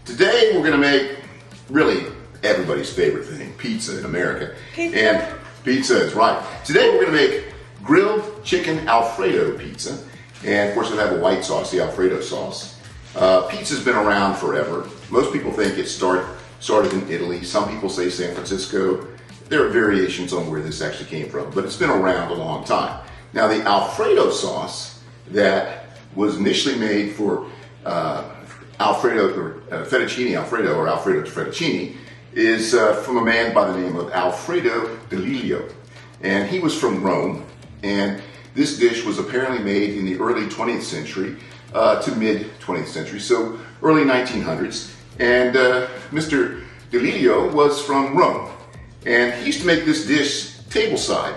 Today we're going to make really everybody's favorite thing, pizza in America. Pizza. And pizza is right. Today we're going to make grilled chicken Alfredo pizza. And of course we'll have a white sauce, the Alfredo sauce. Pizza's been around forever. Most people think it started in Italy. Some people say San Francisco. There are variations on where this actually came from, but it's been around a long time. Now the Alfredo sauce that was initially made for Alfredo or fettuccine Alfredo or Alfredo fettuccine is from a man by the name of Alfredo Delilio, and he was from Rome. And this dish was apparently made in the early 20th century to mid 20th century, so early 1900s. And Mr. Delilio was from Rome, and he used to make this dish tableside.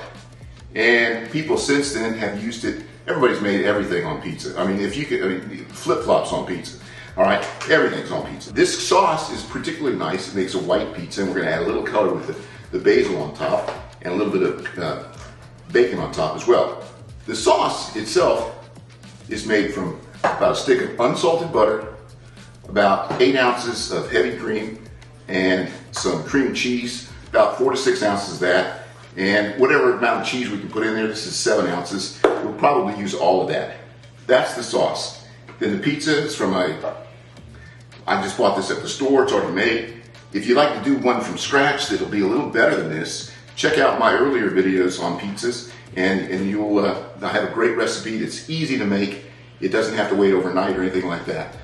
And people since then have used it. Everybody's made everything on pizza. I mean, if you could, flip-flops on pizza. All right, everything's on pizza. This sauce is particularly nice. It makes a white pizza, and we're going to add a little color with the basil on top and a little bit of bacon on top as well. The sauce itself is made from about a stick of unsalted butter, about 8 ounces of heavy cream, and some cream cheese, about 4 to 6 ounces of that, and whatever amount of cheese we can put in there. This is 7 ounces. We'll probably use all of that. That's the sauce. Then the pizza is from I just bought this at the store, it's already made. If you'd like to do one from scratch that'll be a little better than this, check out my earlier videos on pizzas, and you'll I have a great recipe that's easy to make. It doesn't have to wait overnight or anything like that.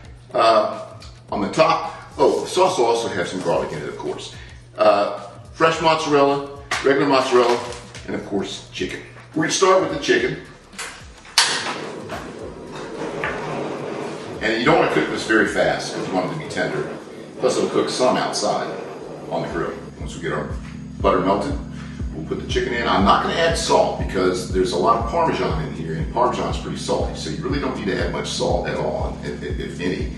On the top, the sauce will also have some garlic in it, of course. Fresh mozzarella, regular mozzarella, and of course chicken. We're going to start with the chicken. And you don't want to cook this very fast because you want it to be tender. Plus it'll cook some outside on the grill. Once we get our butter melted, we'll put the chicken in. I'm not going to add salt because there's a lot of Parmesan in here, and Parmesan is pretty salty, so you really don't need to add much salt at all, if any.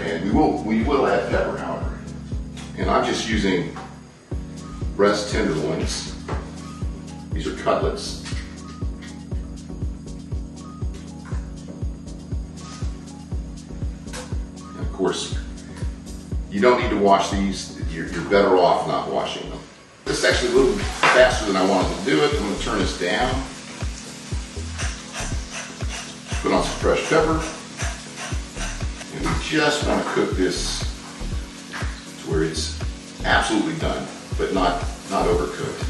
And we will add pepper, however. And I'm just using breast tenderloins. These are cutlets. Of course, you don't need to wash these. You're better off not washing them. This is actually a little faster than I wanted to do it. I'm going to turn this down. Put on some fresh pepper. And we just want to cook this to where it's absolutely done, but not overcooked.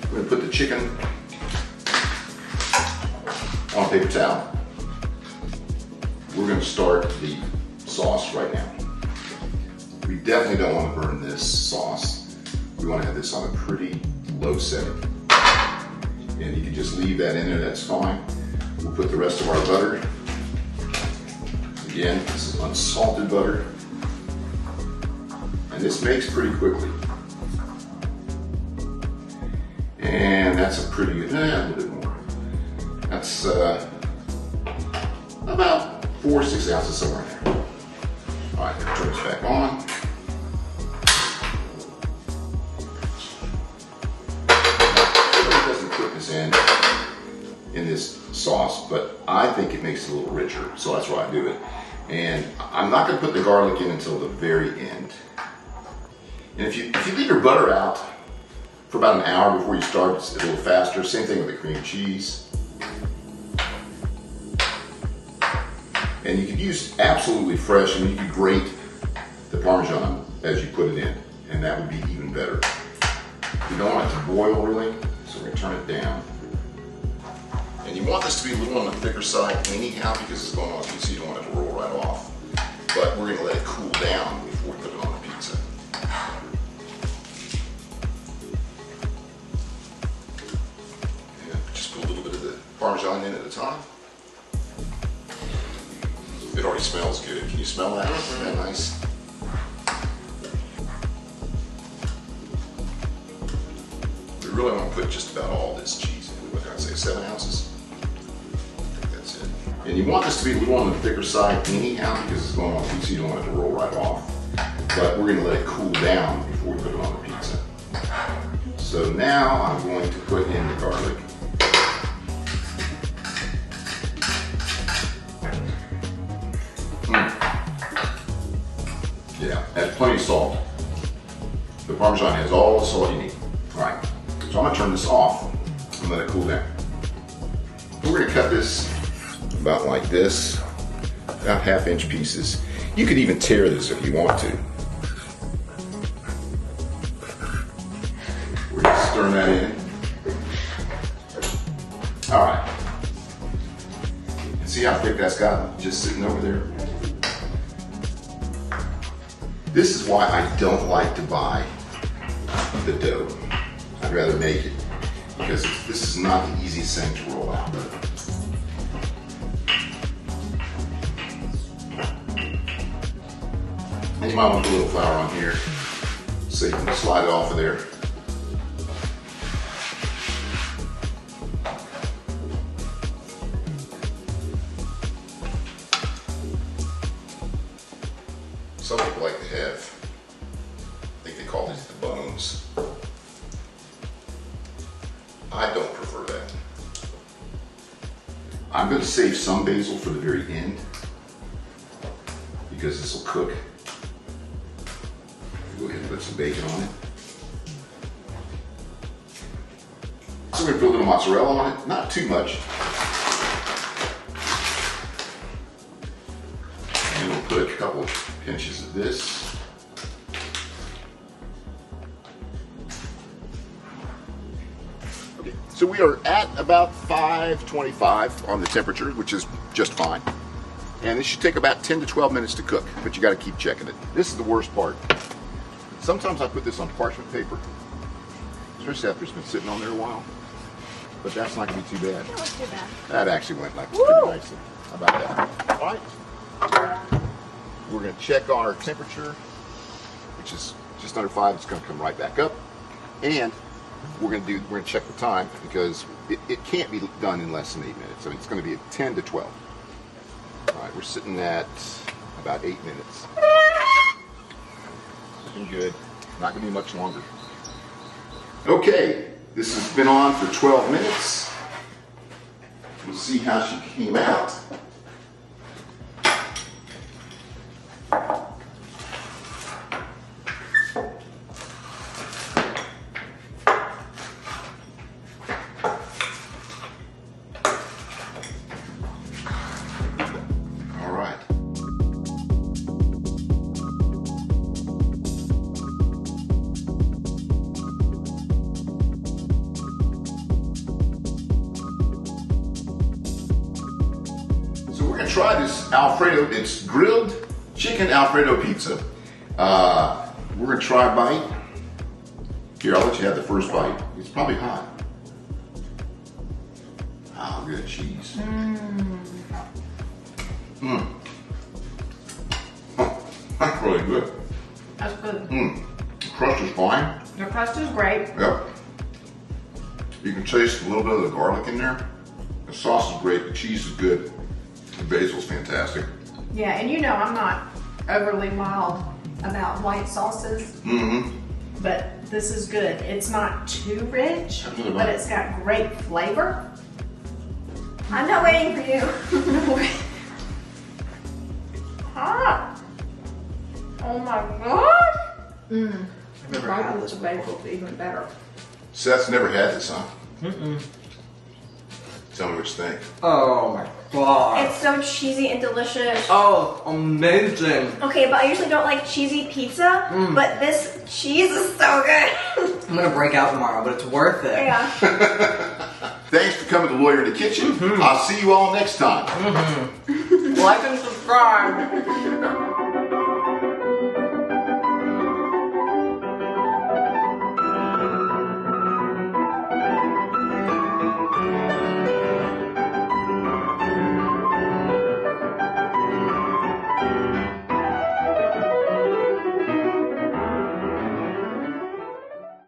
I'm going to put the chicken on a paper towel. We're going to start the sauce right now. We definitely don't want to burn this sauce. We want to have this on a pretty low setting. And you can just leave that in there, that's fine. We'll put the rest of our butter. Again, this is unsalted butter. And this makes pretty quickly. And that's a pretty good, a little bit more. That's about 4 or 6 ounces somewhere in there. All right, turn this back on. It doesn't cook this in this sauce, but I think it makes it a little richer, so that's why I do it. And I'm not going to put the garlic in until the very end. And if you leave your butter out for about an hour before you start, it's a little faster. Same thing with the cream cheese. And you could use absolutely fresh, and you could grate the Parmesan as you put it in, and that would be even better. You don't want it to boil really, so we're going to turn it down. And you want this to be a little on the thicker side anyhow because it's going on pizza, you don't want it to roll right off. But we're going to let it cool down before we put it on the pizza. And just put a little bit of the Parmesan in at a time. It already smells good. Can you smell that? Isn't that nice? We really want to put just about all this cheese in. What did I say, 7 ounces? I think that's it. And you want this to be a little on the thicker side anyhow because it's going on pizza. You don't want it to roll right off. But we're going to let it cool down before we put it on the pizza. So now I'm going to put in the garlic. Yeah, has plenty of salt. The Parmesan has all the salt you need. All right, so I'm gonna turn this off and let it cool down. We're gonna cut this about like this, about 1/2 inch pieces. You could even tear this if you want to. We're gonna stir that in. All right. See how thick that's gotten, just sitting over there? This is why I don't like to buy the dough. I'd rather make it, because this is not the easiest thing to roll out. And you might want to put a little flour on here so you can slide it off of there. Some people like to have, I think they call these the bones. I don't prefer that. I'm going to save some basil for the very end because this will cook. Go ahead and put some bacon on it. So we're going to put a little mozzarella on it, not too much. And we'll put a couple pinches of this. Okay, so we are at about 525 on the temperature, which is just fine. And this should take about 10 to 12 minutes to cook, but you got to keep checking it. This is the worst part. Sometimes I put this on parchment paper, especially after it's been sitting on there a while. But that's not going to be too bad. Not too bad. That actually went like pretty nicely. How about that? All right. We're going to check our temperature, which is just under 5. It's going to come right back up. And we're going to check the time because it can't be done in less than 8 minutes. I mean, it's going to be 10 to 12. All right, we're sitting at about 8 minutes. Looking good. Not going to be much longer. Okay, this has been on for 12 minutes. We'll see how she came out. Try this Alfredo. It's grilled chicken Alfredo pizza. We're gonna try a bite. Here, I'll let you have the first bite. It's probably hot. Oh, good cheese. That's really good. That's good. The crust is fine. The crust is great. Yep. You can taste a little bit of the garlic in there. The sauce is great. The cheese is good. The basil's fantastic. Yeah, and you know I'm not overly wild about white sauces. But this is good. It's not too rich, but it's got great flavor. I'm not waiting for you. Hot. Oh my god. I've never had this basil's even better. Seth's never had this, huh? Tell me what you think. Oh my god. It's so cheesy and delicious. Oh, amazing. Okay, but I usually don't like cheesy pizza, but this cheese is so good. I'm gonna break out tomorrow, but it's worth it. Yeah. Thanks for coming to Lawyer in the Kitchen. I'll see you all next time. Like and subscribe.